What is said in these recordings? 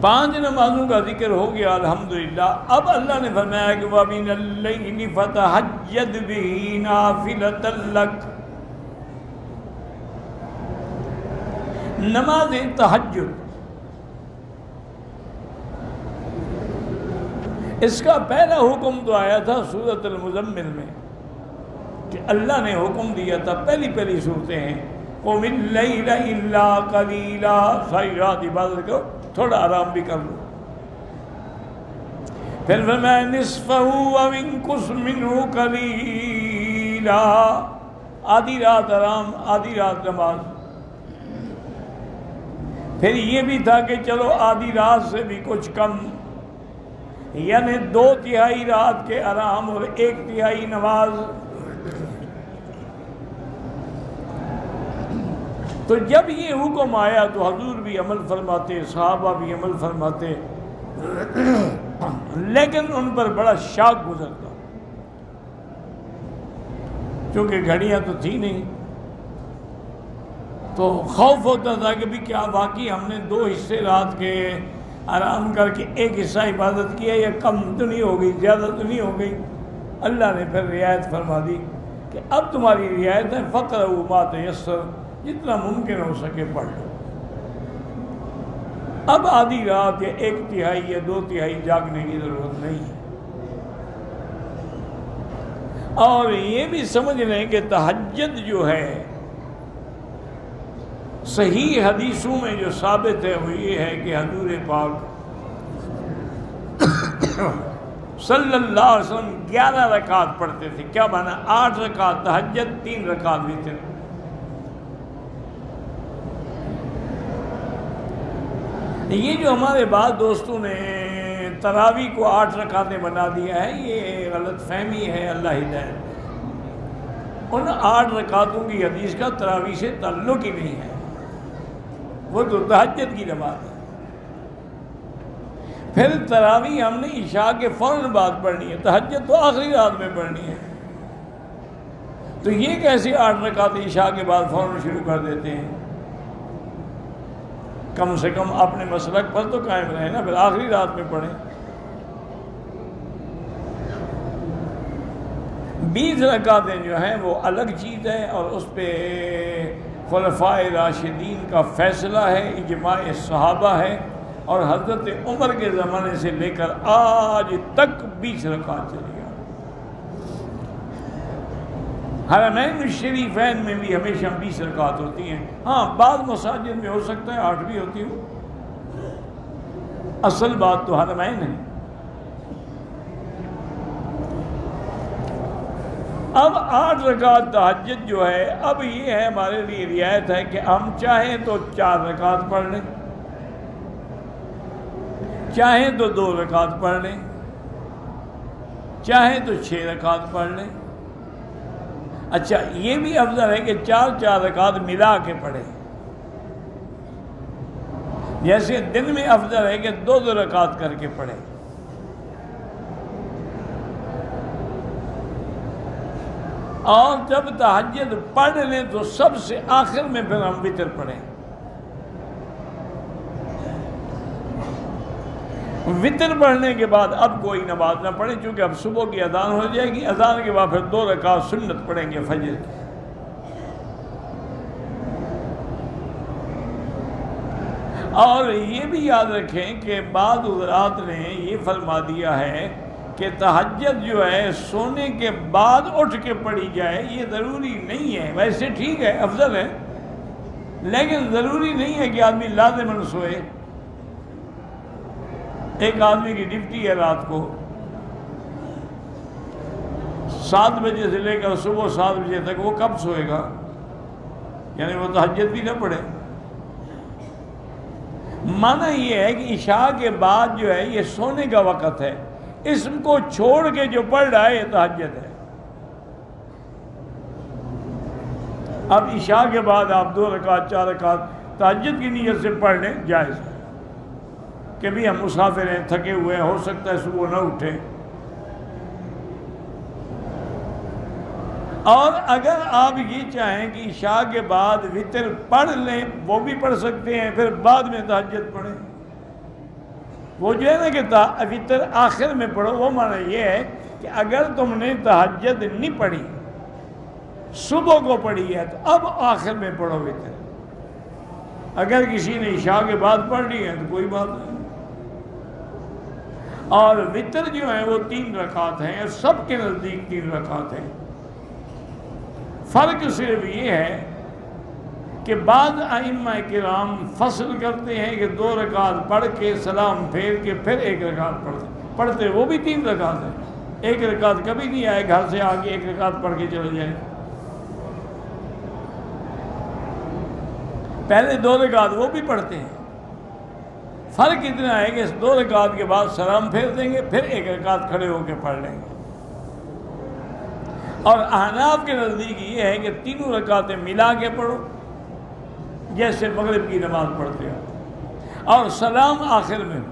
5 نمازوں کا ذکر ہو گیا الحمدللہ. اب اللہ نے فرمایا کہ وَمِنَ اللَّيْلِ فَتَهَجَّدْ بِهِ نَافِلَةً لَكَ. نماز تہجد اس کا پہلا حکم تو آیا تھا سورۃ المزمل میں کہ اللہ نے حکم دیا تھا. پہلی صورتیں ہیں قُمِ اللَّيْلَ إِلَّا قَلِيلًا, ساری رات عبادت کرو, تھوڑا آرام بھی کر لو. پھر فرمایا نِصْفَهُ أَوِ انقُصْ مِنْهُ قَلِيلًا, آدھی رات آرام, آدھی رات نماز. پھر یہ بھی تھا کہ چلو آدھی رات سے بھی کچھ کم, یعنی 2/3 رات کے آرام اور 1/3 نماز. تو جب یہ حکم آیا تو حضور بھی عمل فرماتے, صحابہ بھی عمل فرماتے, لیکن ان پر بڑا شاک گزرتا کیونکہ گھڑیاں تو تھی نہیں. تو خوف ہوتا تھا کہ بھی کیا واقعی ہم نے 2 حصے رات کے آرام کر کے 1 حصہ عبادت کیا, یا کم تو نہیں ہو گئی, زیادہ تو نہیں ہو گئی. اللہ نے پھر رعایت فرما دی کہ اب تمہاری رعایت ہے فَقْرَؤُوا مَا تَيَسَّرَ, جتنا ممکن ہو سکے پڑھ لو. اب آدھی رات یا 1/3 یا 2/3 جاگنے کی ضرورت نہیں ہے. اور یہ بھی سمجھ لیں کہ تہجد جو ہے صحیح حدیثوں میں جو ثابت ہے وہ یہ ہے کہ حضور پاک صلی اللہ علیہ وسلم 11 رکعت پڑھتے تھے. کیا مانا؟ 8 رکعت تہجد, 3 رکعت وتر. یہ جو ہمارے بعض دوستوں نے تراویح کو 8 رکعتیں بنا دیا ہے, یہ غلط فہمی ہے, اللہ ہدایت. ان 8 رکعتوں کی حدیث کا تراویح سے تعلق ہی نہیں ہے, وہ تو تہجد کی نماز ہے. پھر تراویح ہم نے عشاء کے فوراً بعد پڑھنی ہے, تہجد تو آخری رات میں پڑھنی ہے. تو یہ کیسے 8 رکعت عشاء کے بعد فوراً شروع کر دیتے ہیں؟ کم سے کم اپنے مسلک پر تو قائم رہے نا, پھر آخری رات میں پڑھیں. 20 رکعتیں جو ہیں وہ الگ چیز ہے, اور اس پہ خلفائے راشدین کا فیصلہ ہے, اجماع صحابہ ہے, اور حضرت عمر کے زمانے سے لے کر آج تک 20 رکعت چلی. حرمین الشریفین میں بھی ہمیشہ 20 رکعت ہوتی ہیں. ہاں بعض مساجد میں ہو سکتا ہے 8 بھی ہوتی ہو, اصل بات تو حرمین ہے. اب 8 رکعت تہجد جو ہے, اب یہ ہے ہمارے لیے رعایت ہے کہ ہم چاہیں تو 4 رکعت پڑھ لیں, چاہیں تو 2 رکعت پڑھ لیں, چاہیں تو 6 رکعت پڑھ لیں. اچھا یہ بھی افضل ہے کہ 4 رکعت ملا کے پڑھیں. جیسے دن میں افضل ہے کہ 2 رکعت کر کے پڑھیں. اور جب تہجد پڑھ لیں تو سب سے آخر میں پھر ہم وتر پڑھیں. وتر پڑھنے کے بعد اب کوئی نماز نہ پڑھیں, چونکہ اب صبح کی اذان ہو جائے گی. اذان کے بعد پھر 2 رکعت سنت پڑھیں گے فجر کی. اور یہ بھی یاد رکھیں کہ بعض حضرات نے یہ فرما دیا ہے کہ تہجد جو ہے سونے کے بعد اٹھ کے پڑھی جائے. یہ ضروری نہیں ہے, ویسے ٹھیک ہے, افضل ہے, لیکن ضروری نہیں ہے کہ آدمی لازماً سوئے. ایک آدمی کی ڈیوٹی ہے رات کو 7 بجے سے لے کر صبح 7 بجے تک, وہ کب سوئے گا؟ یعنی وہ تہجد بھی نہ پڑھے. معنی یہ ہے کہ عشاء کے بعد جو ہے یہ سونے کا وقت ہے, اسم کو چھوڑ کے جو پڑھ رہا ہے یہ تہجد ہے. اب عشاء کے بعد آپ 2 رکعت 4 رکعت تہجد کی نیت سے پڑھ لیں, جائز ہے. کہ بھی ہم مسافر ہیں, تھکے ہوئے ہیں, ہو سکتا ہے صبح نہ اٹھیں. اور اگر آپ یہ چاہیں کہ عشاء کے بعد وتر پڑھ لیں, وہ بھی پڑھ سکتے ہیں, پھر بعد میں تہجد پڑھیں. وہ جو ہے نا کہ وتر آخر میں پڑھو، وہ معنی یہ ہے کہ اگر تم نے تہجد نہیں پڑھی، صبح کو پڑھی ہے، تو اب آخر میں پڑھو وتر۔ اگر کسی نے عشاء کے بعد پڑھ لی ہے تو کوئی بات نہیں۔ اور وتر جو ہے وہ 3 رکعت ہیں، سب کے نزدیک 3 رکعت ہیں۔ فرق صرف یہ ہے کہ بعض ائمہ کرام فصل کرتے ہیں کہ 2 رکعت پڑھ کے سلام پھیر کے پھر 1 رکعت پڑھتے وہ بھی 3 رکعت ہے۔ 1 رکعت کبھی نہیں آئے گھر سے آگے 1 رکعت پڑھ کے چلے جائے، پہلے 2 رکعت وہ بھی پڑھتے ہیں۔ فرق اتنا ہے کہ 2 رکعت کے بعد سلام پھیر دیں گے، پھر 1 رکعت کھڑے ہو کے پڑھ لیں گے۔ اور احناف کے نزدیک یہ ہے کہ 3 رکعتیں ملا کے پڑھو، جیسے مغرب کی نماز پڑھتے ہو، اور سلام آخر میں ہو۔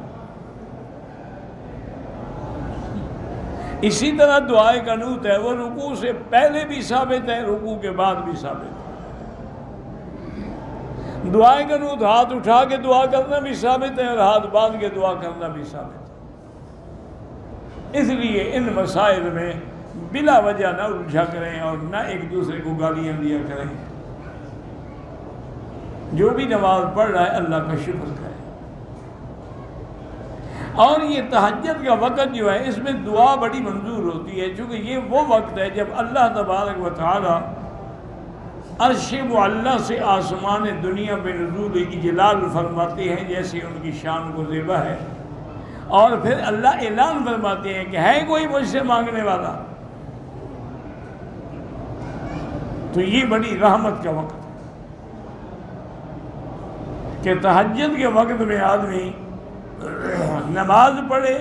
اسی طرح دعائے قنوت ہے، وہ رکوع سے پہلے بھی ثابت ہے، رکوع کے بعد بھی ثابت ہے۔ دعائے قنوت ہاتھ اٹھا کے دعا کرنا بھی ثابت ہے، اور ہاتھ باندھ کے دعا کرنا بھی ثابت ہے۔ اس لیے ان مسائل میں بلا وجہ نہ الجھا کریں اور نہ ایک دوسرے کو گالیاں دیا کریں۔ جو بھی نماز پڑھ رہا ہے اللہ کا شکر کرے۔ اور یہ تہجد کا وقت جو ہے اس میں دعا بڑی منظور ہوتی ہے، چونکہ یہ وہ وقت ہے جب اللہ تبارک و تعالی عرش معلیٰ سے آسمان دنیا پہ نزول اجلال فرماتے ہیں، جیسے ان کی شان کو زیبا ہے، اور پھر اللہ اعلان فرماتے ہیں کہ ہے کوئی مجھ سے مانگنے والا، تو یہ بڑی رحمت کا وقت ہے کہ تہجد کے وقت میں آدمی نماز پڑھے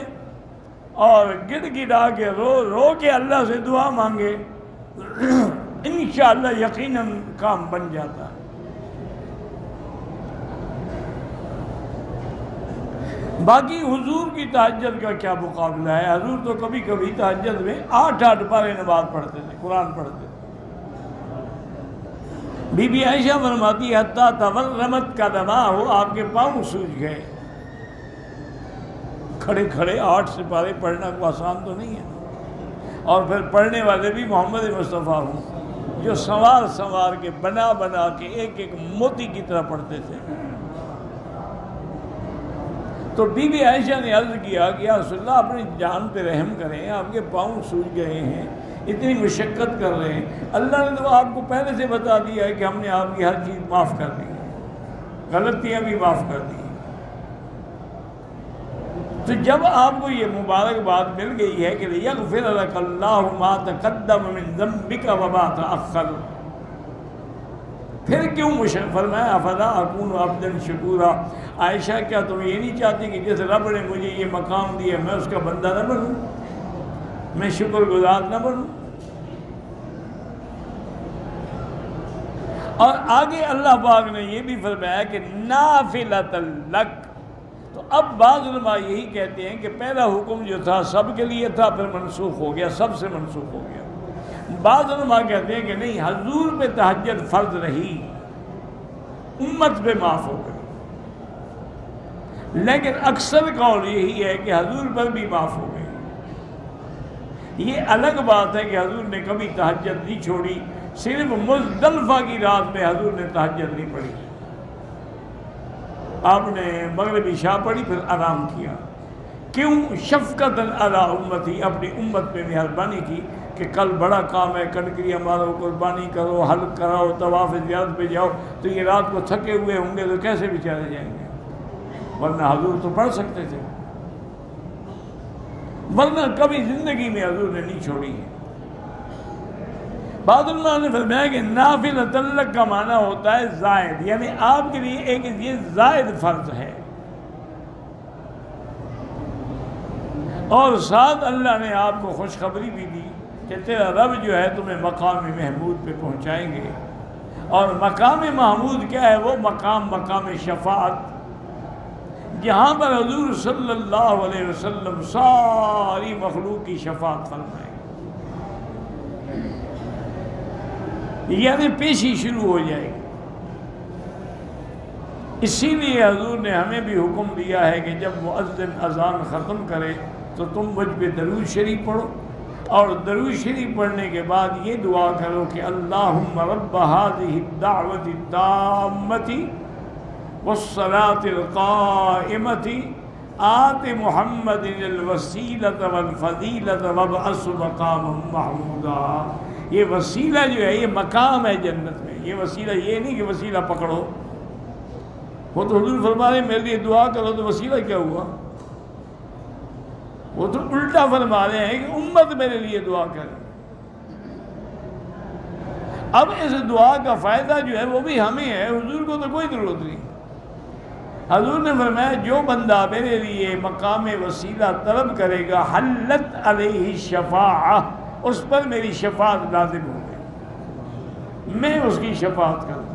اور گڑ گڑا کے رو کے اللہ سے دعا مانگے، انشاءاللہ یقیناً کام بن جاتا ہے۔ باقی حضور کی تہجد کا کیا مقابلہ ہے؟ حضور تو کبھی کبھی تہجد میں 8 پارے نماز پڑھتے تھے، قرآن پڑھتے تھے۔ بی بی عائشہ فرماتی ہے حتیٰ تورمت قدماہ، آپ کے پاؤں سوج گئے۔ کھڑے کھڑے 8 سپارے پڑھنا کو آسان تو نہیں ہے، اور پھر پڑھنے والے بھی محمد مصطفیٰ ہوں جو سنوار سنوار کے بنا بنا کے ایک ایک موتی کی طرح پڑھتے تھے۔ تو بی بی عائشہ نے عرض کیا کہ یا رسول اللہ اپنی جان پہ رحم کریں، آپ کے پاؤں سوج گئے ہیں، اتنی مشقت کر رہے ہیں، اللہ نے تو آپ کو پہلے سے بتا دیا ہے کہ ہم نے آپ کی ہر چیز معاف کر دی ہے، غلطیاں بھی معاف کر دی ہیں۔ تو جب آپ کو یہ مبارک بات مل گئی ہے کہ لیغفر لک اللہ ما تقدم من ذنبک وما تأخر، پھر کیوں فرمایا افلا اکون عبدا شکورا، عائشہ کیا تم یہ نہیں چاہتی کہ جس رب نے مجھے یہ مقام دیا میں اس کا بندہ نہ بنوں، میں شکر گزار نہ بنوں؟ اور آگے اللہ پاک نے یہ بھی فرمایا کہ نافلۃ لک۔ تو اب بعض علماء یہی کہتے ہیں کہ پہلا حکم جو تھا سب کے لیے تھا، پھر منسوخ ہو گیا، سب سے منسوخ ہو گیا۔ بعض علماء کہتے ہیں کہ نہیں، حضور پہ تہجد فرض رہی، امت پہ معاف ہو گئی، لیکن اکثر قول یہی ہے کہ حضور پر بھی معاف ہو گئی۔ یہ الگ بات ہے کہ حضور نے کبھی تہجد نہیں چھوڑی، صرف مزدلفہ کی رات میں حضور نے تہجد نہیں پڑھی، آپ نے مغرب عشاء پڑھی پھر آرام کیا۔ کیوں؟ شفقت علی امتی، اپنی امت پہ مہربانی کی کہ کل بڑا کام ہے، کنکریاں مارو، قربانی کرو، حلق کراؤ، طواف زیارت پہ جاؤ، تو یہ رات کو تھکے ہوئے ہوں گے تو کیسے بیچارے جائیں گے؟ ورنہ حضور تو پڑھ سکتے تھے، ورنہ کبھی زندگی میں حضور نے نہیں چھوڑی ہے۔ بعض علماء نے فرمایا کہ نافلۃ لک کا معنی ہوتا ہے زائد، یعنی آپ کے لیے ایک یہ زائد فرض ہے، اور ساتھ اللہ نے آپ کو خوشخبری بھی دی کہ تیرا رب جو ہے تمہیں مقام محمود پہ پہنچائیں گے۔ اور مقام محمود کیا ہے؟ وہ مقام شفاعت، جہاں پر حضور صلی اللہ علیہ وسلم ساری مخلوق کی شفاعت فرمائیں، یعنی پیشی شروع ہو جائے گی۔ اسی لیے حضور نے ہمیں بھی حکم دیا ہے کہ جب مؤذن اذان ختم کرے تو تم مجھ پہ درود شریف پڑھو، اور درود شریف پڑھنے کے بعد یہ دعا کرو کہ اللہم رب هذه الدعوة التامة والصلاة القائمة آت محمد الوسیلة والفضیلة وابعثہ مقاما محمودا۔ یہ وسیلہ جو ہے یہ مقام ہے جنت میں، یہ وسیلہ یہ نہیں کہ وسیلہ پکڑو، وہ تو حضور فرما رہے ہیں میرے لیے دعا کرو، تو وسیلہ کیا ہوا؟ وہ تو الٹا فرما رہے ہیں کہ امت میرے لیے دعا کرے۔ اب اس دعا کا فائدہ جو ہے وہ بھی ہمیں ہے، حضور کو تو کوئی ضرورت نہیں۔ حضور نے فرمایا جو بندہ میرے لیے مقام وسیلہ طلب کرے گا حلت علیہ شفاعہ، اس پر میری شفاعت لازم ہو گئی، میں اس کی شفاعت کروں۔